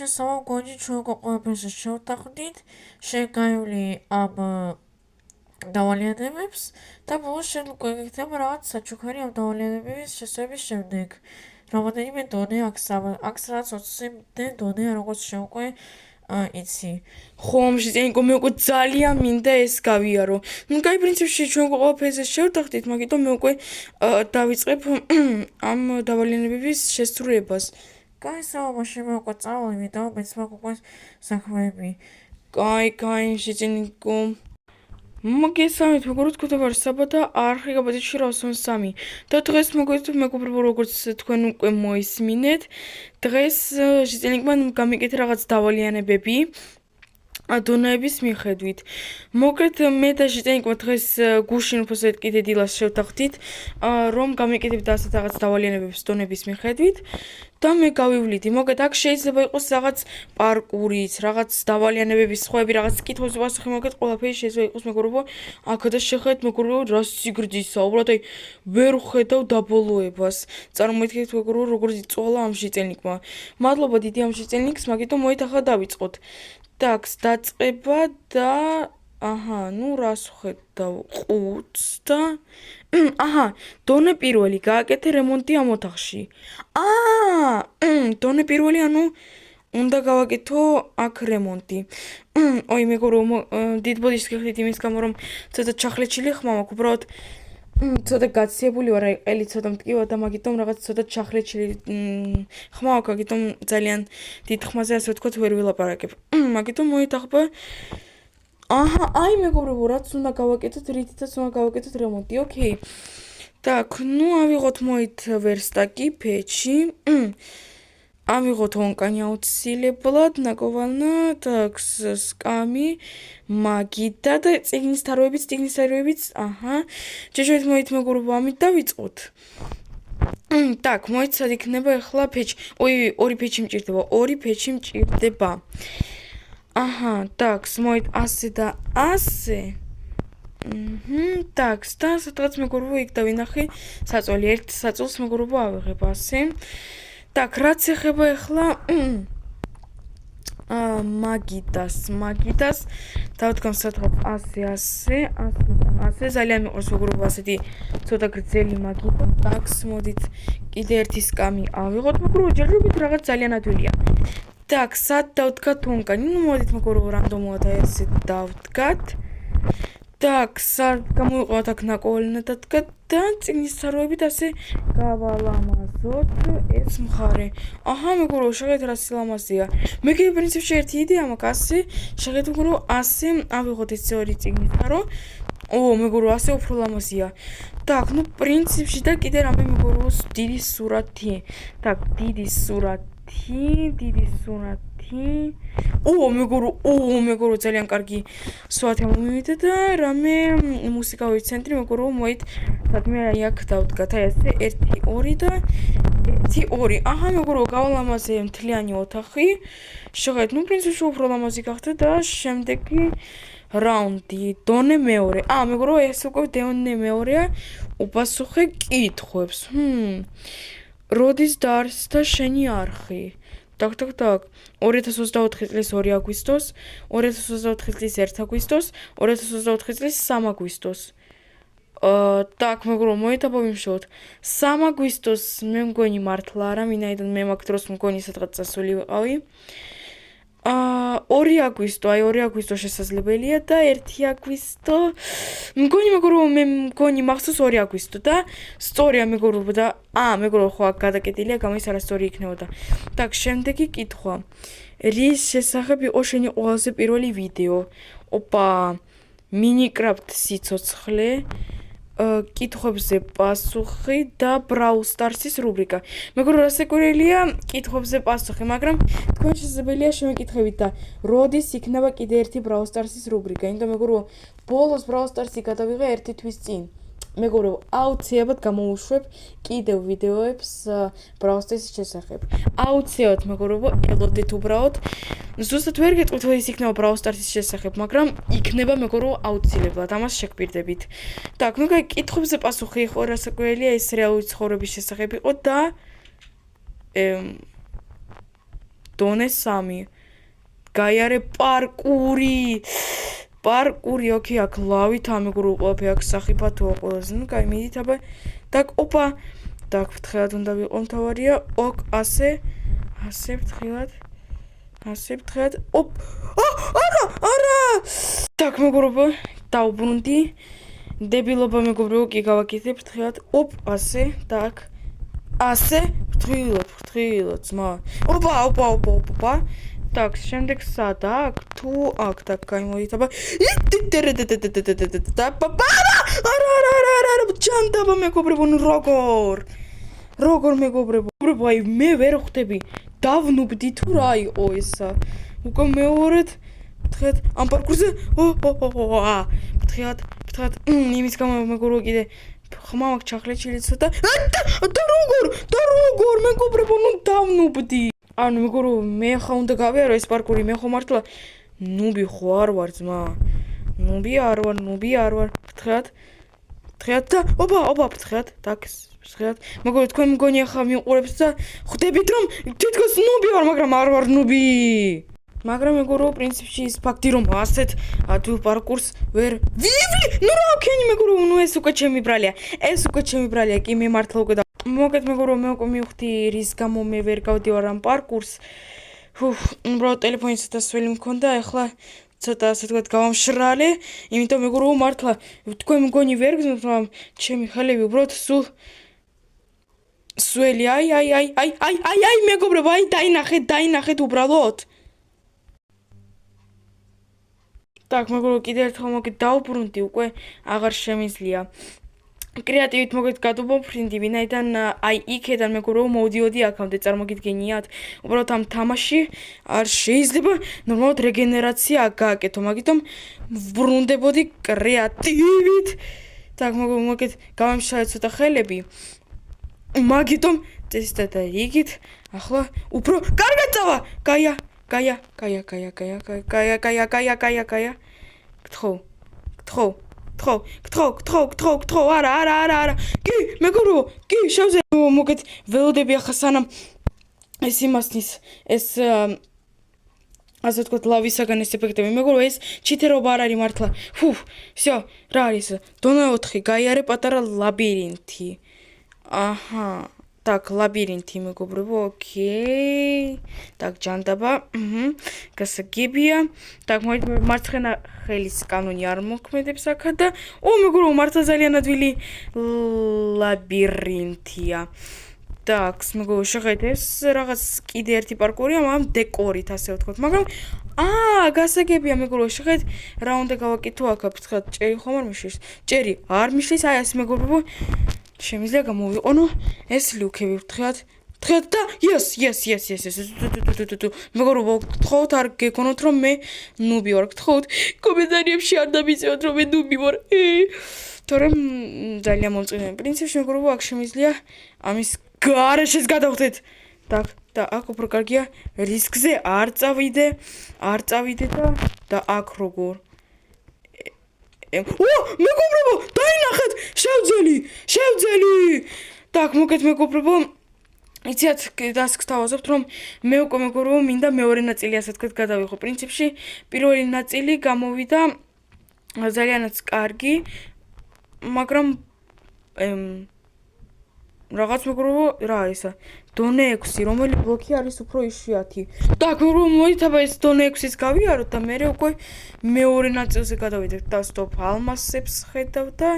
შესავალ გონი ჩვენ ყოველთვის შევტახვდით შეგაივლი ამ დავალიანებებს და ბოლოს შენ უკვე გიქნება რაღაც საჩუქარი ამ დავალიანებების შესწავლის შემდეგ. რომელთენიმე დონე აქვს აქვს რაღაც 20-მდე დონეა როგორც შევყვე იცი. ხომ შეიძლება მე უკვე ძალიან მინდა ეს გავიარო. ნუ კაი პრინციპში ჩვენ ყველაფერზე შევდახდით, მაგიტომ მე უკვე დავიწყებ ამ დავალიანებების შესრულებას. კაი მაშინ მე უკვე წავალ, იმიტომ მეც მაქვს უკვე საქმეები. კაი, შეძენიკო. მოგესალმებით, მეგობრებო, თქვენ ვარ საბადა არხი გაბატიში რავსონ 3 და დღეს მეგობრებო, როგორც თქვენ უკვე მოისმინეთ, დღეს შეძენიკმა გამიკეთა რაღაც დავალიანებები დონეების მიხედვით. მოკლედ მე და შეძენიკმა დღეს გუშინ უფრო კიდე დილას შევთანხმდით, რომ გამიკეთებთ ასეთ რაღაც დავალიანებებს დონეების მიხედვით. და მე გავივლიდი. მოკლედ აქ შეიძლება იყოს რაღაც პარკურიც, რაღაც დავალიანებების სხვაები, რაღაც კითხვებზე პასუხი, მოკლედ ყველაფერი შეიძლება იყოს მეგობრებო. აქ და შეხედეთ მეგობრებო, რა სიგრძისა, უბრალოდ აი ვერ ხედავ დაბოლოებას. წარმოიდგინეთ მეგობრებო, როგორ იწვალა ამ შეწელნიკმა. მადლობა დიდი ამ შეწელნიკს, მაგიტომ მოითახა დავიწყოთ. ტაქს დაწყება და ნუ რას ხედავ? ყუთს და დონე პირველი გააკეთე რემონტი ამ ოთახში. დონე პირველი, ანუ უნდა გავაკეთო აქ რემონტი. ой, მეგობრებო, დიდ ბოდიშს გიხდით იმის გამო, რომ ცოტა ჩახლეჩილი ხმა მაქვს, უბრალოდ ცოტა გაციებული ვარ, აი ყელი ცოტა მტკივა და მაგიტომ რაღაც ცოტა ჩახლეჩილი ხმა მაქვს, მაგიტომ ძალიან დიდ ხმაზე ასე ვთქვათ ვერ ვილაპარაკებ. მაგიტომ მოითახება აი მეგობრებო, რაც უნდა გავაკეთოთ, რითიც უნდა გავაკეთოთ რემონტი. ოკეი. Так, ну ავიღოთ მოით ვერსტაკი, ფეჩი. ავიღოთ ონკანი აუცილებლად, ნაკოვალნა, так, სკამი, მაგიდა და წიგნის თაროებიც, ჯეშოით მოით მეგობრებო, ამით დავიწყოთ. так, მოით სად იქნება ახლა ფეჩი? ორი ფეჩი მჭირდება. так, მოით ასე და ასე. так, და სადღაც მეგობრებო იქ დავინახე საწოლი, ერთ საწოლს მეგობრებო ავიღებ ასე. так, რაც ეხება ახლა მაგიდას დავდგამ სადღაც ასე ძალიან მიყვარს მეგობრებო ასეთი ცოტა გრძელი მაგიდა. так, მოდით კიდე ერთი სკამი ავიღოთ მეგობრებო, ჯერჯერობით რაღაც ძალიან ადვილია. так, სად დავდგათ ონკანი? ну მოდით მეგობრებო რანდომულად ესე დავდგათ. так, სად გამოვიყავთ აქ ნაკოვალნა დადგათ და წიგნის თაროებით ასე გავალამაზოთ ეს მხარე. მეგობრებო, შეხედეთ რა სილამაზეა. მე კიდე პრინციპში ერთი იდეა მაქვს, ასე შეხედეთ მეგობრებო, ასე ავიღოთ ეს ორი წიგნის თარო. მეგობრებო, ასე უფრო ლამაზია. так, ну პრინციპში და კიდე რამე მეგობრებო, დიდი სურათი. так, დიდი სურათი. მეგობრებო, ძალიან კარგი სურათი მომივიდა და რამე მუსიკალური ცენტრი მეგობრებო, მოით სადმე აი აქ დავდგათ, აი ასე 1 2 და 1 2. მეგობრებო, გავალამაზე მთლიანი ოთახი. შეხედეთ, ну პრინციპში უფრო ლამაზი გახდა და შემდეგი რაუნდი, დონე მეორე. მეგობრებო, ეს უკვე დონე მეორეა, უპასუხე კითხვებს. როდის დაარსდა შენი არხი? так, 2024 წლის 2 აგვისტოს, 2024 წლის 1 აგვისტოს, 2024 წლის 3 აგვისტოს. так, მეგობრებო, მოითაბავიმშოთ. 3 აგვისტოს მე მგონი მართლა არა, მინაიდან მე მაგ დროს მგონი სადღაც წასული ვიყავი. 2 აგვისტო შესაძლებელია და 1 აგვისტო მგონი მეგობრებო, მე მგონი მახსოვს 2 აგვისტო და სწორია მეგობრებო და მეგობრებო, ხო აქ გადაკეტილია, გამის არასწორი იქნებოდა. так, შემდეგი კითხვა. რის შესახებ იყო შენი ყველაზე პირველი ვიდეო? მინიკრაფტ სიცოცხლე, კითხვებზე პასუხი და Brawl Stars-ის რუბრიკა. მეგობრებო, რასაკვირველია, კითხვებზე პასუხი, მაგრამ თქვენ შესაძლებელია შემეკითხებით და როდის იქნება კიდე ერთი Brawl Stars-ის რუბრიკა. იმიტომ მეგობრებო, ბოლოს Brawl Stars-ი გადავიღე 1 თვის წინ. მეგობრებო, აუცილებლად გამოვუშვებ კიდევ ვიდეოებს Brawl Stars-ის შესახებ. აუცილებლად მეგობრებო, ელოდეთ უბრალოდ. ზუსტად ვერ გეტყვით, რომ ის იქნება Brawl Stars-ის შესახებ, მაგრამ იქნება მეგობრებო აუცილებლად, ამას შეგპირდებით. так, ну კაი, კითხვებზე პასუხი იყო, რასაკვირველია, ეს რეალური ცხოვრების შესახებ იყო და დონე 3. გაიარე პარკური. პარკური, ოკეი, აქ ლავით ამეგობრებო ყველაფერი აქ სახიფათოა ყველაზე. ნუ კაი, მიდით აბა. Так, ოპა. Так, ფრთხილად უნდა ვიყო მთავარია. ოკ, ასე ფრთხილად. ოპ. არა! Так, მეგობრებო, დავბრუნდი. დებილობა მეგობრებო, კი გავაკეთე ფრთხილად. ოპ, ასე, так. ასე, ფრთხილად, ძმა. ოპა. Так, შემდეგ სად აქ? თუ აქ, так, გამოდით აბა. არა, ჯანდაბა მეგობრებო, ნუ როგორ მეგობრებო? მეგობრებო, აი მე ვერ ხვდები. დავნუბდი თუ რა იყო ესა. უკვე მეორედ ფრთხილად ამ პარკურზე. ფრთხილად. იმის გამო მეგობრებო კიდე ხმა მაქვს ჩახლეჩილი ცოტა. და როგორ მეგობრებო, ნუ დავნუბდი. ანუ მეგობრებო, მე ხა უნდა გავიარო ეს პარკური, მე ხო მართლა ნუბი ხო არ ვარ ძმა. ნუბი არ ვარ. ფრთხილად და ოპა, ფრთხილად, так, ფრთხილად. მეგობრებო, თქვენ მგონი ახლა მიყურებს და ხვდებით რომ თითქოს ნუბი ვარ, მაგრამ არ ვარ ნუბი. მაგრამ მეგობრებო, პრინციპში ის ფაქტი რომ ასეთ ადვილ პარკურს ვერ ვივლი. ნუ რა ვქენი მეგობრებო, ნუ ეს უკვე ჩემი ბრალია, კი მე მართლა უკვე მოგეთ მეგობრებო, მე უკვე მივხვდი რის გამო მე ვერ გავდივარ ამ პარკურს. უბრალოდ ტელეფონი ცოტა სველი მქონდა, ეხლა ცოტა ასე თქვა გავამშრალე, იმიტომ მეგობრებო მართლა თქვენ მგონი ვერ გძნობთ, მაგრამ ჩემი ხელები უბრალოდ სულ სველი. აი მეგობრებო, აი დაინახეთ უბრალოდ. Так, მეგობრებო, კიდევ ერთხელ მოგეთ დავბრუნდი, უკვე აღარ შემიძლია. კრეატივით მოგეთ გადავფრინდი, ვინაიდან აი იქედან მეგობრებო მოვდიოდი აქამდე, წარმოგიდგენიათ. უბრალოდ ამ თამაში არ შეიძლება ნორმალურად რეგენერაცია გააკეთო, მაგიტომ ვბრუნდებოდი კრეატივით. Так, მოგეთ გავამშრალე ცოტა ხელები. მაგიტომ წესით და იგით, ახლა უფრო კარგად წავა. გაია. გთხოვ, არა. კი, მეგობრებო, კი, შევზე. მოგეთ ველოდები ახლა სანამ ეს იმასნის, ეს ასე ვთქვათ, ლავისაგან ეს ეფექტები. მეგობრებო, ეს ჩითერობა არ არის მართლა. всё, რა არის? დონე 4, გაიარე პატარა ლაბირინთი. აჰა. Так, ლაბირინთი მეგობრებო, ოკეი. Так, ჯანდაბა. გასაგებია. Так, მარცხენა ხელის კანონი არ მოქმედებს აქა და მეგობრებო, მართლა ძალიან ადვილი ლაბირინთია. Так, მეგობრებო, შეხედეთ, ეს რაღაც კიდე ერთი პარკურია, მაგრამ დეკორით, ასე ვთქვათ, მაგრამ გასაგებია მეგობრებო, შეხედეთ, რა უნდა გავაკეთო აქ, ფრთხილად, ჭერი ხომ არ მიშლის? ჭერი არ მიშლის, აი ასე მეგობრებო. შემიძლია გამოვიყონო ეს ლუკები ფრთხილად და yes. მეგობრებო, გთხოვთ არ გეკონოთ რომ მე ნუბი ვარ, გთხოვთ კომენტარებში არ დამიწევთ რომ მე ნუბი ვარ. თორემ ძალიან მომწყინებელი. პრინციპში მეგობრებო, აქ შემიძლია ამის გარეშეც გადავხდეთ. Так, და აქ უფრო კარგია რისკზე არ წავიდე და აქ როგორ მეგობრებო, დაინახეთ, შევძელი. Так, მოგეთ მეგობრებო, იცით, დასკს თავაზობთ, რომ მე უკვე მეგობრებო, მინდა მეორე ნაწილი ასე ვთქვათ გადავიღო. პრინციპში პირველი ნაწილი გამოვიდა ძალიანაც კარგი, მაგრამ რაღაც მეგობრებო, რა არის? დონე 6, რომელი ბლოკი არის უფრო იშვიათი. Так, მეგობრებო, მოდით აბა ეს დონე 6-ის გავიაროთ და მე უკვე მეორე ნაწილზე გადავიდეთ და სტოპ ალმასებს ხედავ და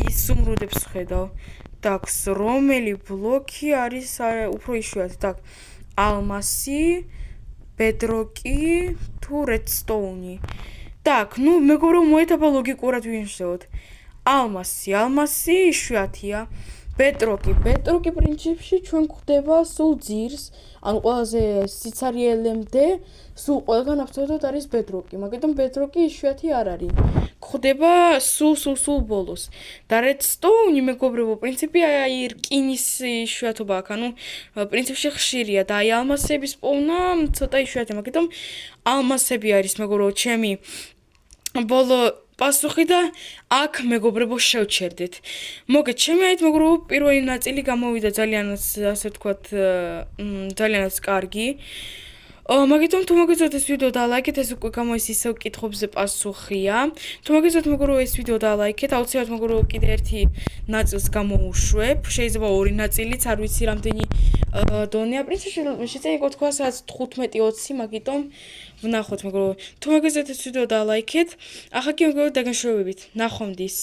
ისუმრუდებს ხედავ. Так, რომელი ბლოკი არის უფრო იშვიათი? Так, ალმასი, ბედროკი თუ რედსტოუნი. Так, ну, მეგობრებო, მოდით აბა ლოგიკურად ვიმუშაოთ. ალმასი იშვიათია. ბედროკი პრინციპში ჩვენ გვხვდება სულ ძირს, ანუ ყველაზე სიცარიელემდე სულ ყველგან აბსოლუტურად არის ბედროკი, მაგრამ ბედროკი იშვიათი არ არის. გვხვდება სულ ბოლოს. და რედსტოუნი მეგობრებო, პრინციპი აი რკინის იშვიათობა აქვს, ანუ პრინციპში ხშირია და აი ალმასების პოვნა ცოტა იშვიათია, მაგრამ ალმასები არის მეგობრებო ჩემი ბოლო პასუხი და აქ მეგობრებო შევჩერდეთ. მოგეთ, ჩემი ait მეგობრებო, პირველი ნაწილი გამოვიდა ძალიანაც, ასე ვთქვათ, ძალიანაც კარგი. მაგიტომ თუ მოგეწონათ ეს ვიდეო და ლაიქეთ, ეს უკვე გამოის ისევ კითხვებზე პასუხია. თუ მოგეწონათ მეგობრებო ეს ვიდეო და ლაიქეთ, აუცილებლად მეგობრებო კიდე ერთი ნაწილს გამოვუშვებ. შეიძლება ორი ნაწილიც, არ ვიცი რამდენი დონეა. პრინციპში შეიძლება თქვა სადაც 15-20, მაგიტომ ვნახოთ მეგობრებო. თუ მოგეწონათ ეს ვიდეო და ლაიქეთ, ახლა კი მეგობრებო დაგანშრომებით. ნახვამდის.